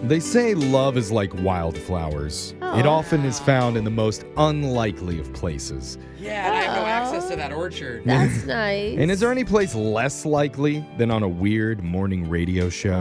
They say love is like wildflowers. It often is found in the most unlikely of places. Yeah, and I have no access to that orchard. That's nice. And is there any place less likely than on a weird morning radio show?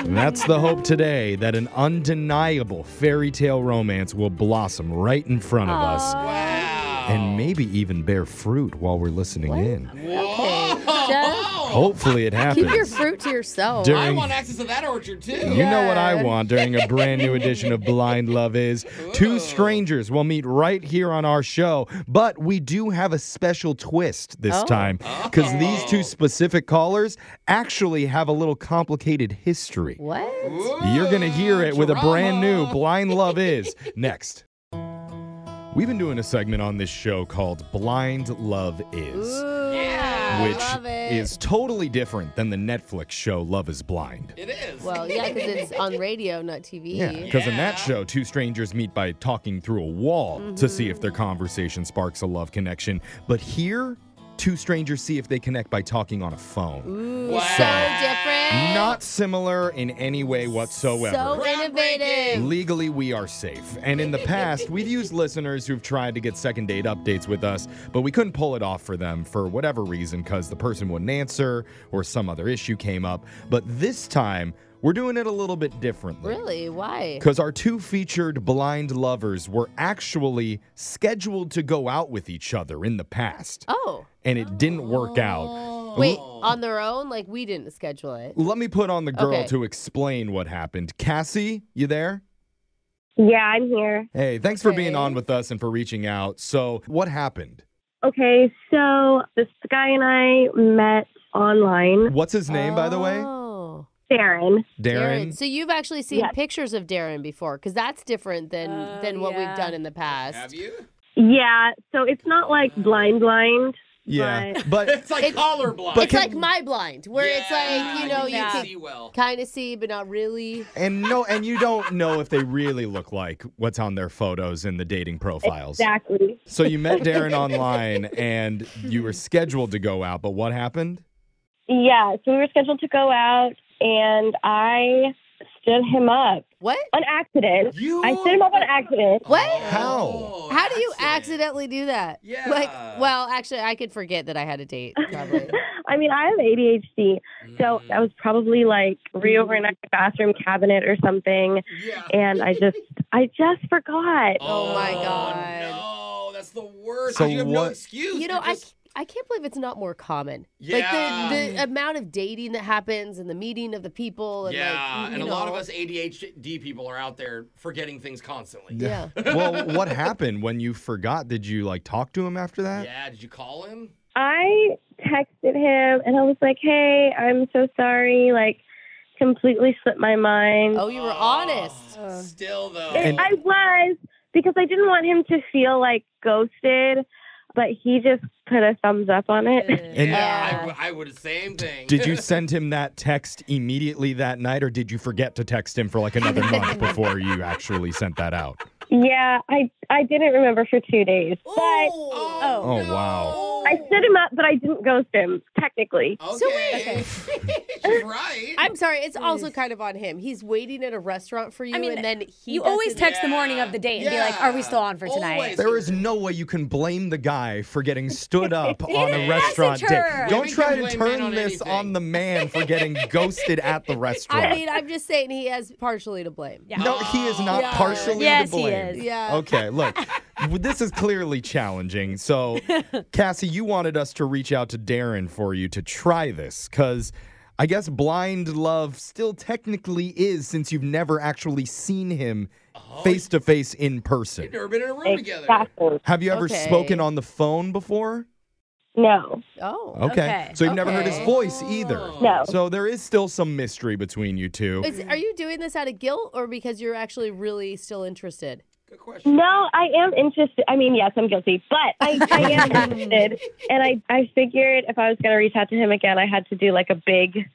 That's the hope today, that an undeniable fairy tale romance will blossom right in front of us. Wow. And maybe even bear fruit while we're listening in. Okay. Just Hopefully it happens. keep your fruit to yourself. During- I want access to that orchard, too. You know what I want during a brand new edition of Blind Love is. Two strangers will meet right here on our show, but we do have a special twist this time because these two specific callers actually have a little complicated history. What? You're going to hear it with a brand new Blind Love is next. We've been doing a segment on this show called Blind Love Is. Which is totally different than the Netflix show Love is Blind. It is. Well, yeah, because it's on radio, not TV. Yeah, because in that show, two strangers meet by talking through a wall to see if their conversation sparks a love connection. But here, two strangers see if they connect by talking on a phone. Ooh, Wow. so different. Not similar in any way whatsoever. So innovative. Legally, we are safe. And in the past, we've used listeners who've tried to get second date updates with us, but we couldn't pull it off for them for whatever reason, because the person wouldn't answer or some other issue came up. But this time, we're doing it a little bit differently. Really? Why? Because our two featured blind lovers were actually scheduled to go out with each other in the past. Oh. And it didn't work out. Wait, on their own? Like, we didn't schedule it. Let me put on the girl Okay. to explain what happened. Cassie, you there? Yeah, I'm here. Hey, thanks for being Okay. on with us and for reaching out. So, what happened? Okay, so this guy and I met online. What's his name, by the way? Oh. Darren. Darren. So you've actually seen Yes. pictures of Darren before, because that's different than what we've done in the past. Have you? Yeah, so it's not like blind. Yeah, but It's like colorblind. It's like My Blind, where it's like, you know, you can't can see well. kind of see, but not really. and you don't know if they really look like what's on their photos in the dating profiles. Exactly. So you met Darren online and you were scheduled to go out, but what happened? Yeah, so we were scheduled to go out, and I stood him up What? on accident. You? I stood him up on accident. What? How? How do you accidentally do that? Yeah. Like, well, actually, I could forget that I had a date, probably. I mean, I have ADHD, so I was probably like reorganized the bathroom cabinet or something, Yeah. and I just forgot. Oh, my God. No, that's the worst. So you have no what- excuse. You know, You're just- I can't believe it's not more common. Yeah. Like, the amount of dating that happens and the meeting of the people. And Yeah, like, and you a lot know. of us ADHD people are out there forgetting things constantly. Yeah. Well, what happened when you forgot? Did you like talk to him after that? Yeah, did you call him? I texted him, and I was like, hey, I'm so sorry, like, completely slipped my mind. Oh, you were honest. Still, though. And- I was, because I didn't want him to feel like ghosted, but he just put a thumbs up on it. And I would the same thing. did you send him that text immediately that night, or did you forget to text him for like another month before you actually sent that out? Yeah, I didn't remember for 2 days, but Oh, wow. I stood him up, but I didn't ghost him, technically. Okay. She's right. I'm sorry. It's also kind of on him. He's waiting at a restaurant for you, I mean, and then you always doesn't- text the morning of the date and be like, are we still on for tonight? Always. There is no way you can blame the guy for getting stood up on a restaurant message date. her. Don't Women try can to blame men turn on this anything. on the man for getting ghosted at the restaurant. I mean, I'm just saying he has partially to blame. Yeah. No, he is not Yeah. partially Yes, to he blame. is. Yeah. Okay, look, this is clearly challenging. So, Cassie, you wanted us to reach out to Darren for you to try this, because I guess blind love still technically is, since you've never actually seen him face to face in person. You've never been in a room together. Exactly. Have you ever Okay. spoken on the phone before? No. Oh. Okay. So you've never heard his Okay. voice either. No. So there is still some mystery between you two. Are you doing this out of guilt or because you're actually really still interested? Good question. No, I am interested. I mean, yes, I'm guilty, but I am interested. And I figured if I was going to reach out to him again, I had to do like a big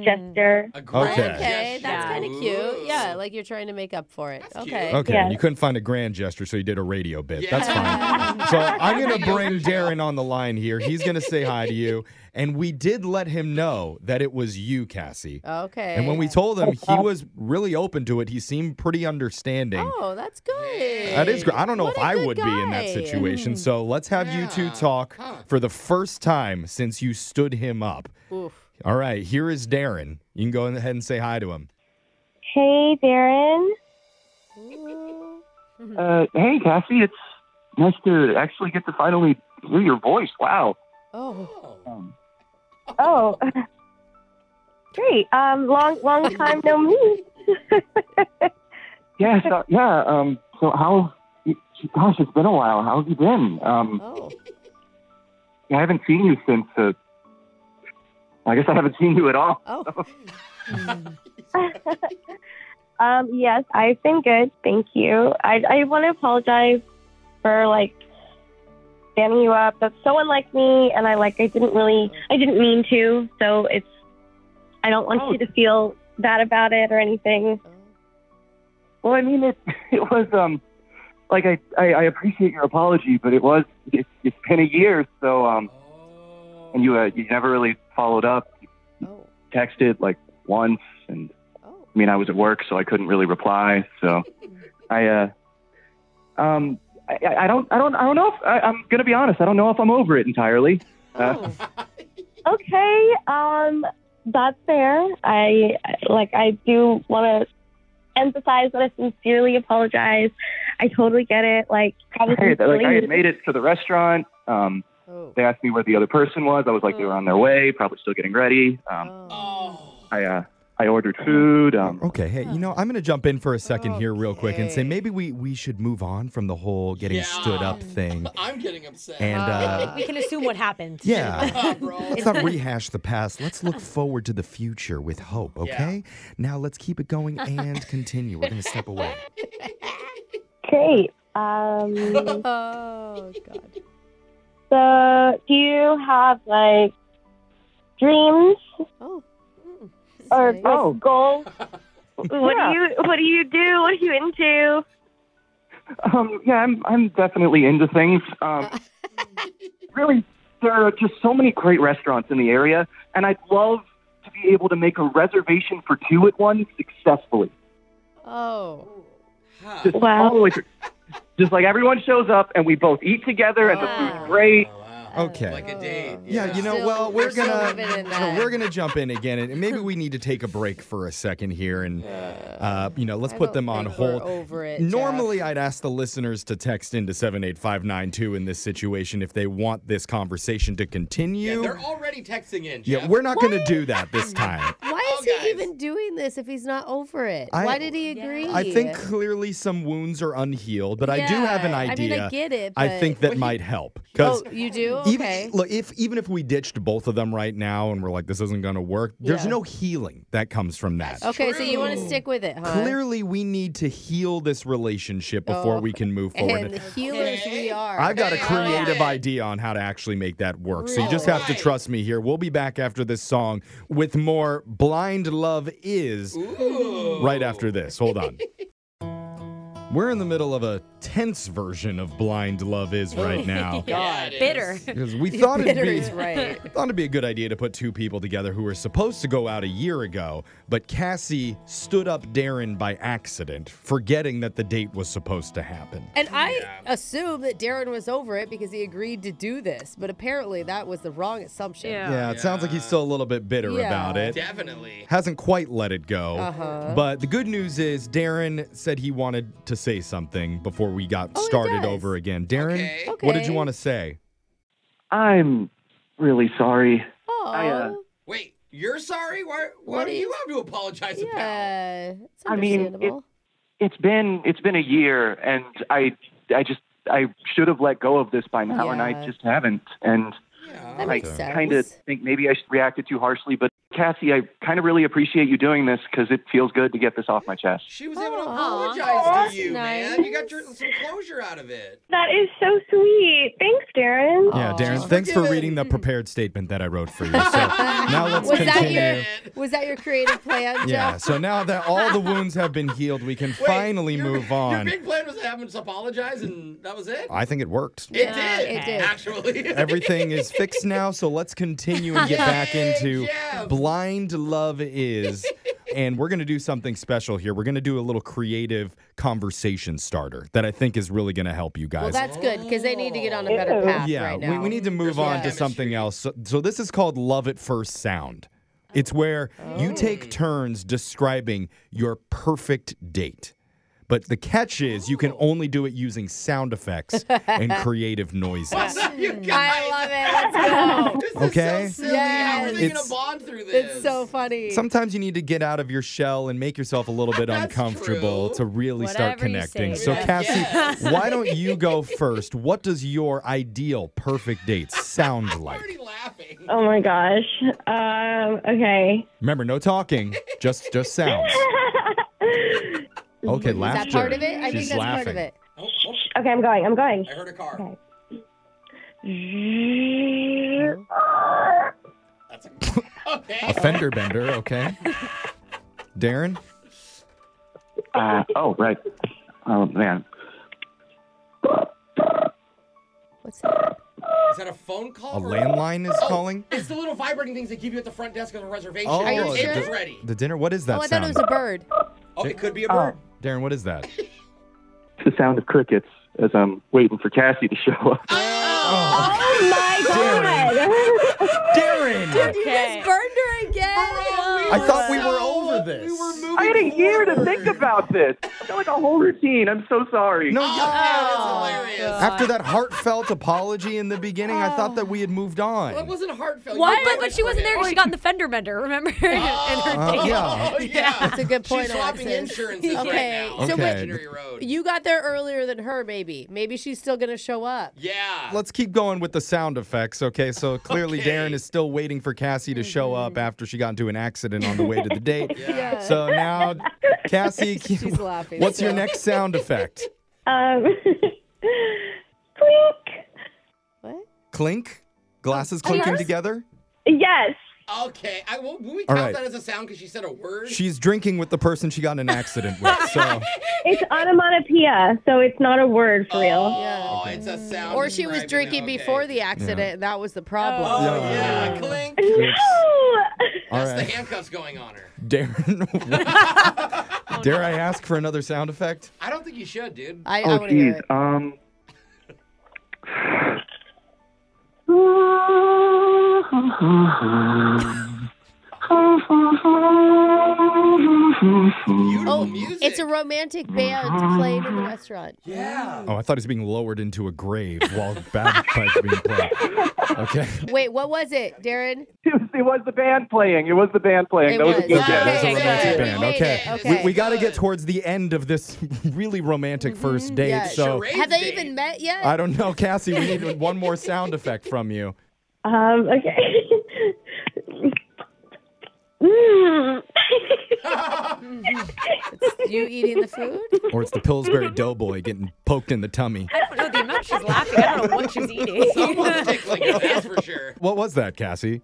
gesture. A grand Okay. Okay, gesture. that's kind of Ooh. cute. Yeah, like you're trying to make up for it. That's Okay. cute. Okay, Yeah. and you couldn't find a grand gesture, so you did a radio bit. Yeah. That's fine. So I'm going to bring Darren on the line here. He's going to say hi to you. And we did let him know that it was you, Cassie. Okay. And when we told him, he was really open to it. He seemed pretty understanding. Oh, that's good. That is great. I don't know What if a I good would be in that guy. situation. So let's have you two Yeah. talk Huh. for the first time since you stood him up. Oof. All right, here is Darren. You can go ahead and say hi to him. Hey, Darren. Hey, Cassie, it's nice to actually get to finally hear your voice. Wow. Oh. Oh, great. Long time no meet. Yeah, so how, gosh, it's been a while. How have you been? Oh. I haven't seen you since, I guess I haven't seen you at all. Oh. Yes, I've been good. Thank you. I want to apologize for standing you up. That's so unlike me, and I didn't mean to. So I don't want you to feel bad about it or anything. Well, I mean, it was, I appreciate your apology, but it's been a year, so, and you never really followed up. Oh. Texted once, and Oh. I mean, I was at work, so I couldn't really reply. So I don't know if I'm going to be honest. I don't know if I'm over it entirely. Oh. Okay, that's fair. I do want to emphasize that I sincerely apologize. I totally get it. Probably I had made it to the restaurant. Oh. They asked me where the other person was. I was like, they were on their way, probably still getting ready. Oh. I ordered food. Okay, hey, I'm going to jump in for a second here real quick and say Okay. maybe we should move on from the whole getting stood up thing. I'm getting upset. And, We can assume what happened. yeah. Bro. Let's not rehash the past. Let's look forward to the future with hope, okay? Now let's keep it going and continue. We're going to step away. Great. Oh, God. So, do you have dreams Oh. or Nice. goals? What do you do? What are you into? Yeah, I'm definitely into things. Really, there are just so many great restaurants in the area, and I'd love to be able to make a reservation for two at once successfully. Oh. Just Wow. all the way through. Just everyone shows up and we both eat together and the food's great. Oh, wow. Okay. Like a date. Yeah, Still- well, we're we're still gonna living in that. we're gonna jump in again, and maybe we need to take a break for a second here, and let's I put don't them on think we're hold. over it, Normally, Jeff. I'd ask the listeners to text into 78592 in this situation if they want this conversation to Yeah, continue. they're already texting in, Yeah, Jeff. we're not gonna do that this time. Why is Oh, he guys. even doing this if he's not over it? I- Why did he agree? I think clearly some wounds are unhealed, but I do have an Yeah, idea. I mean, I get it, I but- think that might help because. Oh, you do? Even, Okay. look, even if we ditched both of them right now and we're like, this isn't going to work, there's Yeah. no healing that comes from that. Okay, so you want to True. stick with it, huh? Clearly, we need to heal this relationship before Oh, we can move forward. And the healers we are. I've got a Hey, creative alright. idea on how to actually make that work. So you just have to Alright. trust me here. We'll be back after this song with more Blind Love Is Ooh. right after this. Hold on. We're in the middle of a tense version of Blind Love Is right now. Yeah, it is. Bitter. Because we thought it'd Bitter be is right. thought it'd be a good idea to put two people together who were supposed to go out a year ago, but Cassie stood up Darren by accident, forgetting that the date was supposed to happen. And I assume that Darren was over it because he agreed to do this, but apparently that was the wrong assumption. Yeah, it sounds like he's still a little bit bitter Yeah. about it. Definitely. Hasn't quite let it go. Uh-huh. But the good news is Darren said he wanted to say something before we got Oh, he started does? over again. Darren, Okay. what did you Okay. want to say? I'm really sorry. Aw. Wait, you're sorry? Why What do is- you have to apologize about? Yeah, it's I mean, understandable. It's been a year, and I should have let go of this by now, and I Yeah. just haven't. And Yeah. That makes sense. kind of think maybe I reacted too harshly, but Cassie, I kind of really appreciate you doing this because it feels good to get this off my chest. She was able to Aw, apologize that's to you, nice. man. You got some closure out of it. That is so sweet. Thanks, Darren. Yeah, Darren, Aw. thanks for Forgiven. reading the prepared statement that I wrote for you. So now let's Was that continue. Was that your creative plan, Yeah, Jeff? so now that all the wounds have been healed, we can Wait, finally your- move Your on. big plan was to have him just apologize, and that was it? I think it worked. It Yeah, did. it did. Actually. Everything is fixed now, so let's continue and get back Yay, into Jeff. Blind Love Is. And we're going to do something special here. We're going to do a little creative conversation starter that I think is really going to help you Well, guys. that's good because they need to get on a better path Yeah, right now. we need to move There's on some to something chemistry. else. So this is called Love at First Sound. It's where you take turns describing your perfect date. But the catch is you can only do it using sound effects and creative noises. What's up, you guys? I love it. Let's go. This is Okay. so silly. How are they going It's- to bond through this? It's so funny. Sometimes you need to get out of your shell and make yourself a little bit That's uncomfortable true. to really start Whatever you connecting. say. So, Yeah. Cassie, Yes. why don't you go first? What does your ideal perfect date sound I'm like? already laughing. Oh my gosh. Okay. Remember, no talking, just sounds. Okay, Is laughter. that part of it? I She's think that's laughing. part of it. Oh, Okay, I'm going. I heard a car. Okay. That's a... Okay. A fender bender, okay. Darren? Oh, right. Oh, man. What's that? Is that a phone call? A or- landline is Oh, calling? It's the little vibrating things they give you at the front desk of a reservation. Oh, Are you Your sure? table's ready. The dinner? What is that Oh, I thought sound? it was a bird. Oh, it could be a bird. Darren, what is that? It's the sound of crickets as I'm waiting for Cassie to show up. Oh my god. Darren! You just burned her again. I thought we were over this. We were moving I had a year to forward. think about this. I felt like a whole routine. I'm so sorry. No, Oh, yeah. man, it's hilarious. After that heartfelt apology in the beginning, I thought that we had moved on. Well, it wasn't heartfelt. What? You But she wasn't there because she got in the fender bender, remember? In her date. Yeah. Oh, yeah. That's a good point, She's swapping Alexis. insurances Okay, right now. so Okay. wait, Imaginary Road. you got there earlier than her, maybe. Maybe she's still going to show up. Yeah. Let's keep going with the sound effects, okay? So clearly Okay. Darren is still waiting for Cassie to show up after she got into an accident on the way to the date. Yeah. So now, Cassie, She's laughing. what's your still. next sound effect? Clink. What? Clink? Glasses clinking yours? together? Yes. Okay. Will we All count right. that as a sound because she said a word? She's drinking with the person she got in an accident with. So It's onomatopoeia, so it's not a word for real. Oh, Yeah. it's a sound. Or she was describing- drinking okay. before the accident, and that was the problem. Oh, Yeah. yeah. Clink. No. all That's the right, handcuffs going on her. Darren. Dare I ask for another sound effect? I don't think you should, dude. I Oh, want to hear geez. it. Beautiful Oh, music. it's a romantic band playing in the restaurant. Yeah. Oh, I thought he was being lowered into a grave while bagpipes being played. Okay. Wait, what was it, Darren? It was the band playing. It was the band playing. It That was a was. good Okay, guess. That's a good. romantic We band. made Okay. it. Okay. We got to get Good. towards the end of this really romantic first date. Yeah. So Charades Have they date. even met yet? I don't know, Cassie. We need one more sound effect from you. Okay. Mm. You eating the food? Or it's the Pillsbury Doughboy getting poked in the tummy. I don't know the amount she's laughing. I don't know what she's eating. Someone's tickling it, that's for sure. What was that, Cassie?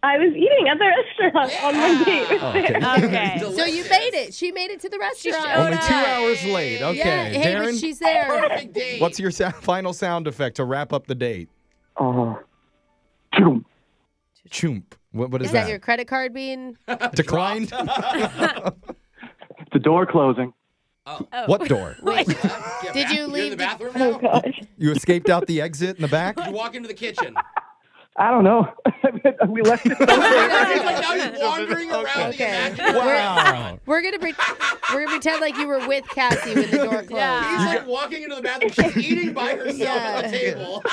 I was eating at the restaurant on my date. Oh, okay. Okay. So you made it. She made it to the restaurant. showed Only up. 2 hours late. Okay. Yeah, hey, but Darren, she's there. Perfect date. what's your final sound effect to wrap up the date? Oh. Choom. Choomp. What is Is that your credit card being? Declined? The door closing. Oh. What door? Wait, Yeah, Did you you're leave in the the- bathroom Oh now? gosh. You escaped out the exit in the back? You walk into the kitchen. I don't know. We left it. It's like now he's wandering around the Okay. imaginary. Wow. we're gonna pretend like you were with Cassie when the door closed. Yeah. He's like walking into the bathroom. She's eating by herself at the table.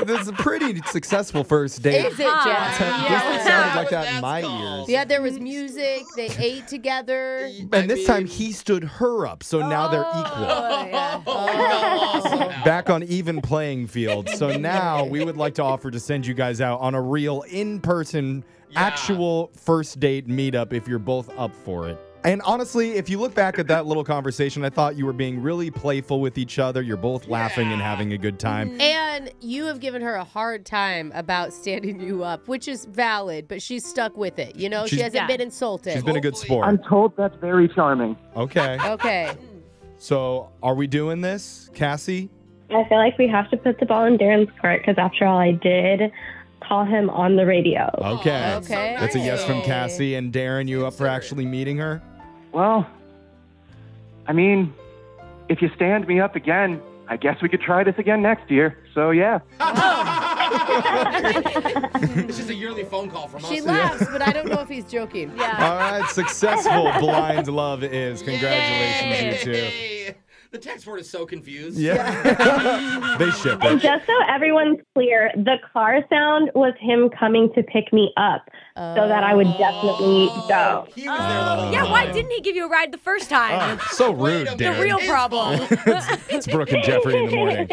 This is a pretty successful first date. Is it, Jeff? This Yeah. sounded like What that in that's my called. ears. Yeah, there was music. They ate together. And this time he stood her up, so now they're equal. Oh, yeah. Oh, we got lost somehow. Back on even playing field. So now we would like to offer to send you guys guys out on a real in-person, actual first date meetup if you're both up for it. And honestly, if you look back at that little conversation, I thought you were being really playful with each other. You're both laughing and having a good time. And you have given her a hard time about standing you up, which is valid, but she's stuck with it. You know, she hasn't been insulted. She's been a good sport. I'm told that's very charming. Okay. Okay. So are we doing this, Cassie? I feel like we have to put the ball in Darren's court because after all, I did call him on the radio. Okay. Okay. That's a yes from Cassie. And Darren, you up for actually meeting her? Well, I mean, if you stand me up again, I guess we could try this again next year. So, yeah. It's just a yearly phone call from us. She laughs, but I don't know if he's joking. Yeah. All right, successful blind love is. Congratulations, you two. Yay! The text board is so confused. Yeah. They ship And it. just so everyone's clear, the car sound was him coming to pick me up so that I would definitely go. He was there the whole Yeah, time. why didn't he give you a ride the first time? So rude, Wait a Darren. The real problem. It's Brooke and Jeffrey in the morning.